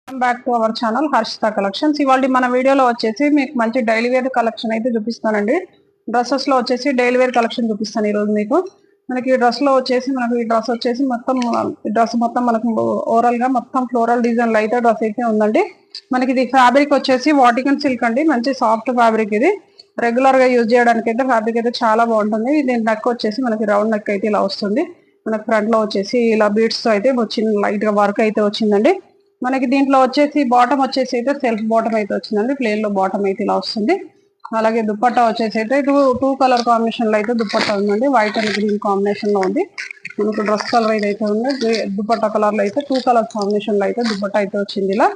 Welcome back to our channel Harshitha collections. ఇవాళ మన వీడియోలో వచ్చేసి మీకు మంచి డైలీ వేర్ కలెక్షన్ అయితే చూపిస్తానండి. డ్రెస్సెస్ లో వచ్చేసి డైలీ వేర్ కలెక్షన్ చూపిస్తాను ఈ రోజు మీకు. మనకి ఈ డ్రెస్ లో వచ్చేసి ఈ డ్రెస్ వచ్చేసి మొత్తం మనకు ఓవరాల్ గా మొత్తం ఫ్లోరల్ డిజైన్ అయితే డ్రెస్ అయితే ఉందండి. మనకి ఇది ఫ్యాబ్రిక్ వచ్చేసి వాటికన్ సిల్క్ అండి. మంచి సాఫ్ట్ ఫ్యాబ్రిక్. ఇది రెగ్యులర్ గా యూజ్ చేయడానికి అయితే ఫ్యాబ్రిక్ అయితే చాలా బాగుంటుంది. దీని నెక్ వచ్చేసి మనకి రౌండ్ నెక్ అయితే ఇలా వస్తుంది. మనకి ఫ్రంట్ లో వచ్చేసి ఇలా బీడ్స్ తో అయితే వచ్చింది, లైట్ గా వర్క్ అయితే వచ్చిందండి. మనకి దీంట్లో వచ్చేసి బాటమ్ వచ్చేసి అయితే సెల్ఫ్ బాటమ్ అయితే వచ్చిందండి. ప్లేన్ లో బాటమ్ అయితే ఇలా వస్తుంది. అలాగే దుపట్టా వచ్చేసి అయితే టూ కలర్ కాంబినేషన్ లో అయితే దుపట్టా ఉందండి. వైట్ అండ్ గ్రీన్ కాంబినేషన్ లో ఉంది. మనకు డ్రెస్ కలర్ అయితే ఉంది. దుపట్టా కలర్ లో అయితే టూ కలర్ కాంబినేషన్ లో అయితే దుపట్టా అయితే వచ్చింది ఇలా.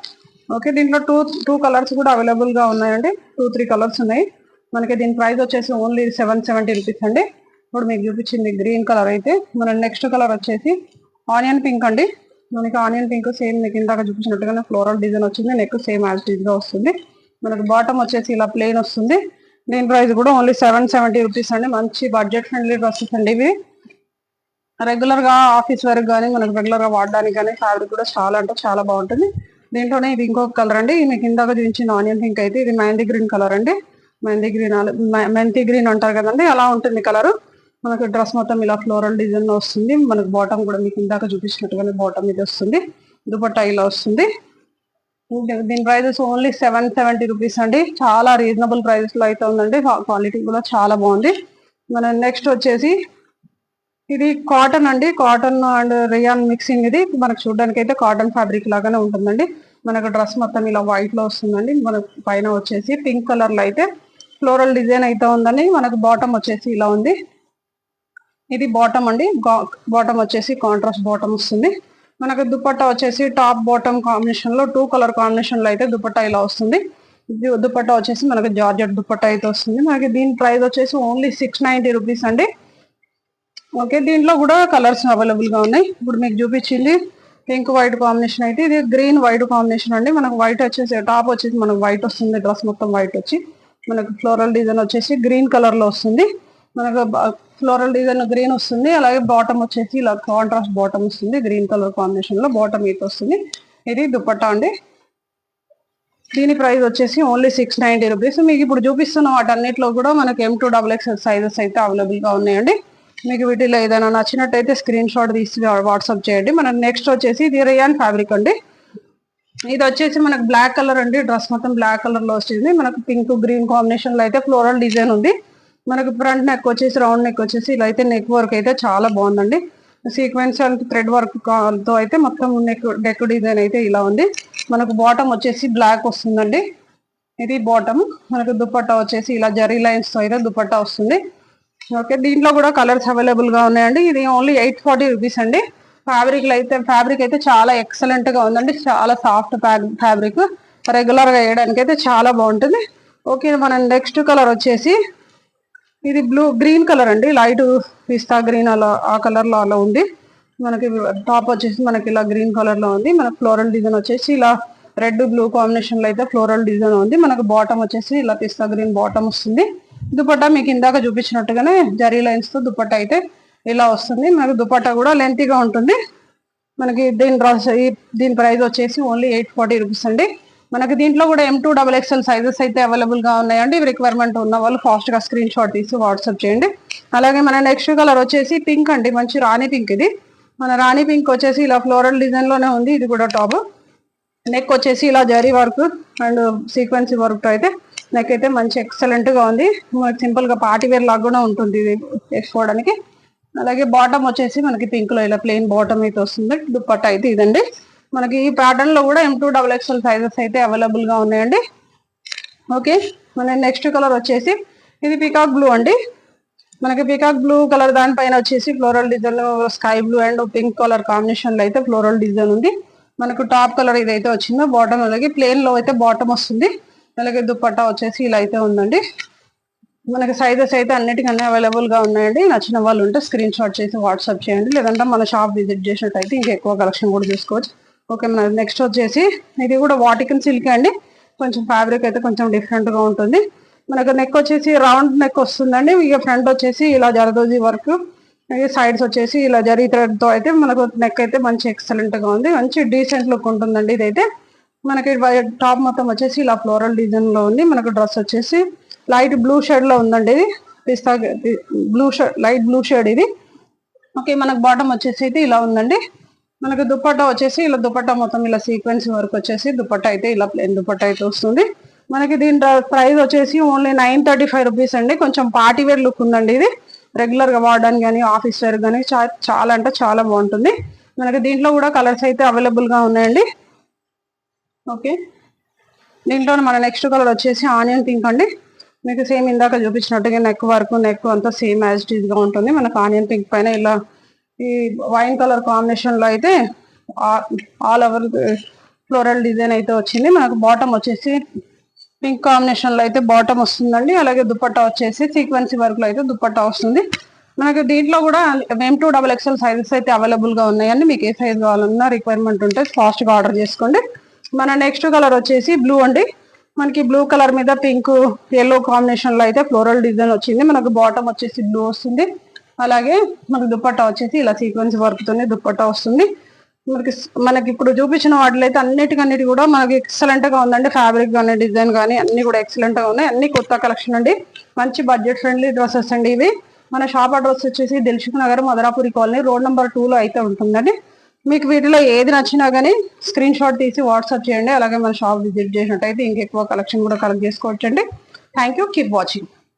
ఓకే, దీంట్లో టూ కలర్స్ కూడా అవైలబుల్ గా ఉన్నాయండి. 2-3 కలర్స్ ఉన్నాయి. మనకి దీని ప్రైస్ వచ్చేసి ఓన్లీ 770 రూపీస్ అండి. ఇప్పుడు మీకు చూపించింది గ్రీన్ కలర్ అయితే. మన నెక్స్ట్ కలర్ వచ్చేసి ఆనియన్ పింక్ అండి. మనకి ఆనియన్ పింక్ సేమ్ మీకు ఇందాక చూపించినట్టుగానే ఫ్లోరల్ డిజైన్ వచ్చింది. నెక్ సేమ్ యాజ్ ఇట్ గా వస్తుంది. మనకి బాటమ్ వచ్చేసి ఇలా ప్లెయిన్ వస్తుంది. దీని ప్రైస్ కూడా ఓన్లీ 770 రూపీస్ అండి. మంచి బడ్జెట్ ఫ్రెండ్లీ డ్రెస్సెస్ అండి ఇవి. రెగ్యులర్ గా ఆఫీస్ వరకు కానీ మనకు రెగ్యులర్ గా వాడడానికి కానీ ఫ్యాబ్రిక్ కూడా చాలా అంటే చాలా బాగుంటుంది. దీంట్లోనే ఇది ఇంకొక కలర్ అండి. మీకు ఇందాక చూపించిన ఆనియన్ పింక్ అయితే ఇది మెహందీ గ్రీన్ కలర్ అండి. మెంతి గ్రీన్ అంటారు కదండి, అలా ఉంటుంది కలర్. మనకు డ్రెస్ మొత్తం ఇలా ఫ్లోరల్ డిజైన్ లో వస్తుంది. మనకు బాటమ్ కూడా మీకు ఇందాక చూపించినట్టుగానే బాటమ్ ఇది వస్తుంది. దుపట్టా ఇలా వస్తుంది. దీని ప్రైజెస్ ఓన్లీ 770 రూపీస్ అండి. చాలా రీజనబుల్ ప్రైజెస్ లో అయితే ఉందండి. క్వాలిటీ కూడా చాలా బాగుంది. మన నెక్స్ట్ వచ్చేసి ఇది కాటన్ అండి. Cotton and rayon mixing. ఇది మనకు చూడడానికి అయితే కాటన్ ఫ్యాబ్రిక్ లాగానే ఉంటుందండి. మనకు డ్రెస్ మొత్తం ఇలా వైట్ లో వస్తుందండి. మనకు పైన వచ్చేసి పింక్ కలర్ లో అయితే ఫ్లోరల్ డిజైన్ అయితే ఉందండి. మనకు బాటమ్ వచ్చేసి ఇలా ఉంది. ఇది బాటమ్ అండి. బాటమ్ వచ్చేసి కాంట్రాస్ట్ బాటమ్ వస్తుంది. మనకు దుపట్టా వచ్చేసి టాప్ బాటమ్ కాంబినేషన్ లో 2 కలర్ కాంబినేషన్ లో అయితే దుపట్టా ఇలా వస్తుంది. దుపట్టా వచ్చేసి మనకు జార్జెట్ దుపట్టా అయితే వస్తుంది. మనకి దీని ప్రైస్ వచ్చేసి ఓన్లీ 690 రూపీస్ అండి. ఓకే, దీంట్లో కూడా కలర్స్ అవైలబుల్ గా ఉన్నాయి. ఇప్పుడు మీకు చూపించింది పింక్ వైట్ కాంబినేషన్ అయితే ఇది గ్రీన్ వైట్ కాంబినేషన్ అండి. మనకు వైట్ వచ్చేసి టాప్ వచ్చేసి మనకు వైట్ వస్తుంది. డ్రెస్ మొత్తం వైట్ వచ్చి మనకు ఫ్లోరల్ డిజైన్ వచ్చేసి గ్రీన్ కలర్ లో వస్తుంది. మనకు ఫ్లోరల్ డిజైన్ గ్రీన్ వస్తుంది. అలాగే బాటమ్ వచ్చేసి ఇలా కాంట్రాస్ట్ బాటమ్ వస్తుంది. గ్రీన్ కలర్ కాంబినేషన్ లో బాటమ్ అయితే వస్తుంది. ఇది దుపట్టా అండి. దీని ప్రైస్ వచ్చేసి ఓన్లీ 690 రూపీస్. మీకు ఇప్పుడు చూపిస్తున్న వాటన్నిటిలో కూడా మనకి M2XXL సైజెస్ అయితే అవైలబుల్ గా ఉన్నాయండి. మీకు వీటిలో ఏదైనా నచ్చినట్టయితే స్క్రీన్ షాట్ తీసి వాట్సాప్ చేయండి. మనకి నెక్స్ట్ వచ్చేసి ఇది రియాన్ ఫ్యాబ్రిక్ అండి. ఇది వచ్చేసి మనకు బ్లాక్ కలర్ అండి. డ్రెస్ మొత్తం బ్లాక్ కలర్ లో వచ్చింది. మనకు పింక్ గ్రీన్ కాంబినేషన్ లో అయితే ఫ్లోరల్ డిజైన్ ఉంది. మనకు ఫ్రంట్ నెక్ వచ్చేసి రౌండ్ నెక్ వచ్చేసి ఇలా అయితే నెక్ వర్క్ అయితే చాలా బాగుందండి. సీక్వెన్స్ అండ్ థ్రెడ్ వర్క్ తో అయితే మొత్తం నెక్ డిజైన్ అయితే ఇలా ఉంది. మనకు బాటమ్ వచ్చేసి బ్లాక్ వస్తుందండి. ఇది బాటమ్. మనకు దుపట్టా వచ్చేసి ఇలా జరీ లైన్స్ తో అయితే దుపట్టా వస్తుంది. ఓకే, దీంట్లో కూడా కలర్స్ అవైలబుల్ గా ఉన్నాయండి. ఇది ఓన్లీ 840 రూపీస్ అండి. ఫ్యాబ్రిక్ అయితే చాలా ఎక్సలెంట్ గా ఉందండి. చాలా సాఫ్ట్ ఫ్యాబ్రిక్. రెగ్యులర్ గా వేయడానికి అయితే చాలా బాగుంటుంది. ఓకే, మన నెక్స్ట్ కలర్ వచ్చేసి ఇది గ్రీన్ కలర్ అండి. లైట్ పిస్తా గ్రీన్ అలా ఆ కలర్ లో అలా ఉంది. మనకి టాప్ వచ్చేసి మనకి ఇలా గ్రీన్ కలర్ లో ఉంది. మనకి ఫ్లోరల్ డిజైన్ వచ్చేసి ఇలా రెడ్ బ్లూ కాంబినేషన్ లో అయితే ఫ్లోరల్ డిజైన్ ఉంది. మనకు బాటమ్ వచ్చేసి ఇలా పిస్తా గ్రీన్ బాటమ్ వస్తుంది. దుపట్టా మీకు ఇందాక చూపించినట్టుగానే జరీ లైన్స్ తో దుపట్టా అయితే ఇలా వస్తుంది. మనకి దుపట్టా కూడా లెంతీగా ఉంటుంది. మనకి దీని ప్రైస్ వచ్చేసి ఓన్లీ 840 రూపీస్ అండి. మనకి దీంట్లో కూడా M2XXL సైజెస్ అయితే అవైలబుల్ గా ఉన్నాయండి. రిక్వైర్మెంట్ ఉన్న వాళ్ళు ఫాస్ట్ గా స్క్రీన్ షాట్ తీసి వాట్సాప్ చేయండి. అలాగే మన నెక్స్ట్ కలర్ వచ్చేసి పింక్ అండి. మంచి రాణి పింక్. ఇది మన రాణి పింక్ వచ్చేసి ఇలా ఫ్లోరల్ డిజైన్ లోనే ఉంది. ఇది కూడా టాప్. నెక్ వచ్చేసి ఇలా జరీ వర్క్ అండ్ సీక్వెన్సీ వర్క్ అయితే నెక్ అయితే మంచి ఎక్సలెంట్ గా ఉంది. సింపుల్ గా పార్టీ వేర్ లాగా కూడా ఉంటుంది ఇది వేసుకోవడానికి. అలాగే బాటమ్ వచ్చేసి మనకి పింక్ లో ఇలా ప్లెయిన్ బాటమ్ అయితే వస్తుంది. దుపట్టా అయితే ఇదండి. మనకి ఈ ప్యాటర్న్ లో కూడా M2XXL సైజెస్ అయితే అవైలబుల్ గా ఉన్నాయండి. ఓకే, మన నెక్స్ట్ కలర్ వచ్చేసి ఇది పీకాక్ బ్లూ అండి. మనకి పీకాక్ బ్లూ కలర్ దానిపైన వచ్చేసి floral design sky blue and pink colour combination లో అయితే ఫ్లోరల్ డిజైన్ ఉంది. మనకు టాప్ కలర్ ఇదైతే వచ్చిందో బాటమ్, అలాగే ప్లేన్ లో అయితే బాటమ్ వస్తుంది. అలాగే దుపట్టా వచ్చేసి ఇలా అయితే ఉందండి. మనకి సైజెస్ అయితే అన్నిటికన్నా అవైలబుల్ గా ఉన్నాయండి. నచ్చిన వాళ్ళు ఉంటే స్క్రీన్ షాట్ చేసి వాట్సాప్ చేయండి. లేదంటే మన షాప్ విజిట్ చేసినట్టయితే ఇంకా ఎక్కువ కలెక్షన్ కూడా చూసుకోవచ్చు. ఓకే, మన నెక్స్ట్ వచ్చేసి ఇది కూడా వాటికన్ సిల్క్ అండి. కొంచెం ఫ్యాబ్రిక్ అయితే కొంచెం డిఫరెంట్ గా ఉంటుంది. మనకు నెక్ వచ్చేసి రౌండ్ నెక్ వస్తుందండి. ఇక ఫ్రంట్ వచ్చేసి ఇలా జరదోజీ వర్క్, సైడ్స్ వచ్చేసి ఇలా జరీ థ్రెడ్ తో అయితే మనకు నెక్ అయితే మంచి ఎక్సలెంట్ గా ఉంది. మంచి డీసెంట్ లుక్ ఉంటుందండి ఇదైతే. మనకి టాప్ మొత్తం వచ్చేసి ఇలా ఫ్లోరల్ డిజైన్ లో ఉంది. మనకు డ్రెస్ వచ్చేసి లైట్ బ్లూ షేడ్ లో ఉందండి. ఇది పిస్తా blue shade, light blue shade ఇది. ఓకే, మనకు బాటమ్ వచ్చేసి అయితే ఇలా ఉందండి. మనకు దుపట్టా వచ్చేసి ఇలా దుపట్టా మొత్తం ఇలా సీక్వెన్స్ వర్క్ వచ్చేసి దుపట్టా అయితే ఇలా ప్లెయిన్ దుపట్టా అయితే వస్తుంది. మనకి దీని ప్రైస్ వచ్చేసి ఓన్లీ 935 రూపీస్ అండి. కొంచెం పార్టీ వేర్ లుక్ ఉందండి. ఇది రెగ్యులర్ గా వాడడానికి కానీ ఆఫీస్ వేర్ కానీ చాలా అంటే చాలా బాగుంటుంది. మనకి దీంట్లో కూడా కలర్స్ అయితే అవైలబుల్ గా ఉన్నాయండి. ఓకే, దీంట్లో మన నెక్స్ట్ కలర్ వచ్చేసి ఆనియన్ పింక్ అండి. మీకు సేమ్ ఇందాక చూపించినట్టుగా నెక్ అంతా సేమ్ యాజ్ ఇట్ ఈస్ గా ఉంటుంది. మనకు ఆనియన్ పింక్ పైన ఇలా ఈ వైన్ కలర్ కాంబినేషన్ లో అయితే ఆల్ ఓవర్ ఫ్లోరల్ డిజైన్ అయితే వచ్చింది. మనకు బాటమ్ వచ్చేసి పింక్ కాంబినేషన్ లో అయితే బాటమ్ వస్తుందండి. అలాగే దుపట్టా వచ్చేసి సీక్వెన్సీ వర్క్ లో అయితే దుపట్టా వస్తుంది. మనకి దీంట్లో కూడా M2XXL సైజెస్ అయితే అవైలబుల్ గా ఉన్నాయండి. మీకు ఏ సైజ్ కావాలన్నా రిక్వైర్మెంట్ ఉంటే ఫాస్ట్ గా ఆర్డర్ చేసుకోండి. మన నెక్స్ట్ కలర్ వచ్చేసి బ్లూ అండి. మనకి బ్లూ కలర్ మీద పింక్ ఎల్లో కాంబినేషన్ లో అయితే ఫ్లోరల్ డిజైన్ వచ్చింది. మనకు బాటమ్ వచ్చేసి బ్లూ వస్తుంది. అలాగే మనకు దుపట్టా వచ్చేసి ఇలా సీక్వెన్స్ వర్క్ తోనే దుపట్టా వస్తుంది. మనకి ఇప్పుడు చూపించిన వాటిలో అయితే అన్నిటి కూడా మనకి ఎక్సలెంట్ గా ఉందండి. ఫ్యాబ్రిక్ కానీ డిజైన్ కానీ అన్ని కూడా ఎక్సలెంట్ గా ఉన్నాయి. అన్ని కొత్త కలెక్షన్ అండి. మంచి బడ్జెట్ ఫ్రెండ్లీ డ్రెస్సెస్ అండి ఇవి. మన షాప్ అడ్రస్ వచ్చేసి Dilsukh Nagar Madharapuri colony road number 2 లో అయితే ఉంటుందండి. మీకు వీటిలో ఏది నచ్చినా కానీ స్క్రీన్ షాట్ తీసి వాట్సాప్ చేయండి. అలాగే మన షాప్ విజిట్ చేసినట్టయితే ఇంకెక్కువ కలెక్షన్ కూడా కలెక్ట్ చేసుకోవచ్చండి. Thank you, keep watching.